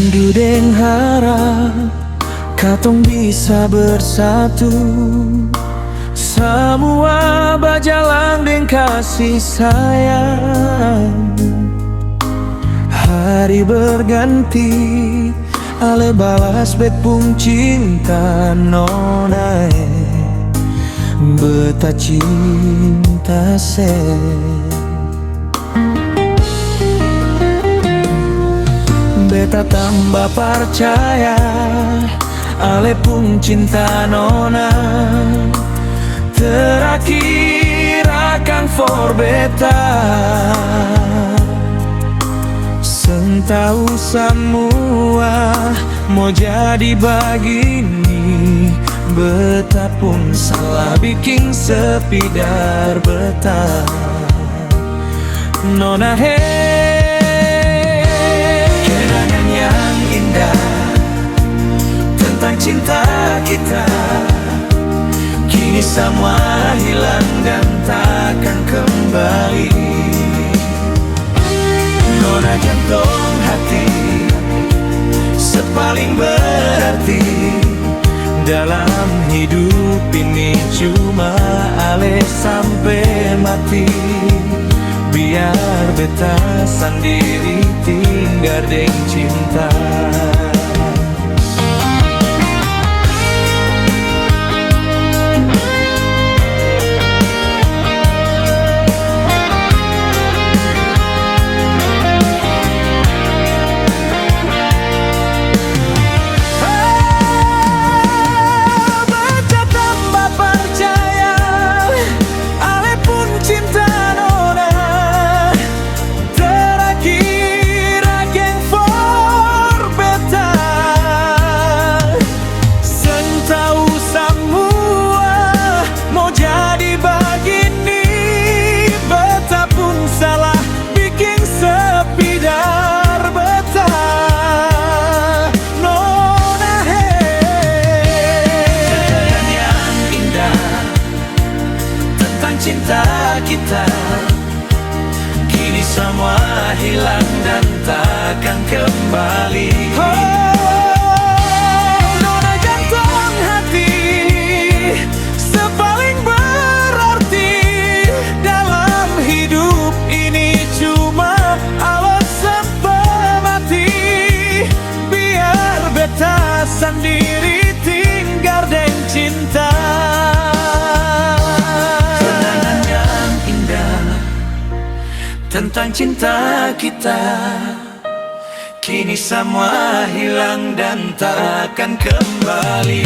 Rindu deng harap katong bisa bersatu. Semua berjalan deng kasih sayang. Hari berganti, ale balas bet pung cinta nona beta cinta se. Beta tambah percaya ale pung cinta nona terakhir akan for beta. Sentau semua mau jadi begini, beta pun salah bikin sepi dar beta nona kenangan yang indah tentang cinta kita kini semua hilang dan takkan kembali. Nona jantung hati sepaling berarti dalam hidup ini, cuma ale sampai mati. Biar beta sendiri tinggal deng cinta. Cinta kita kini semua hilang dan takkan kembali. Nona jantung hati sepaling berarti dalam hidup ini, cuma Allah sampai mati. Biar beta sendiri tinggal deng cinta. Tentang cinta kita kini semua hilang dan tak akan kembali.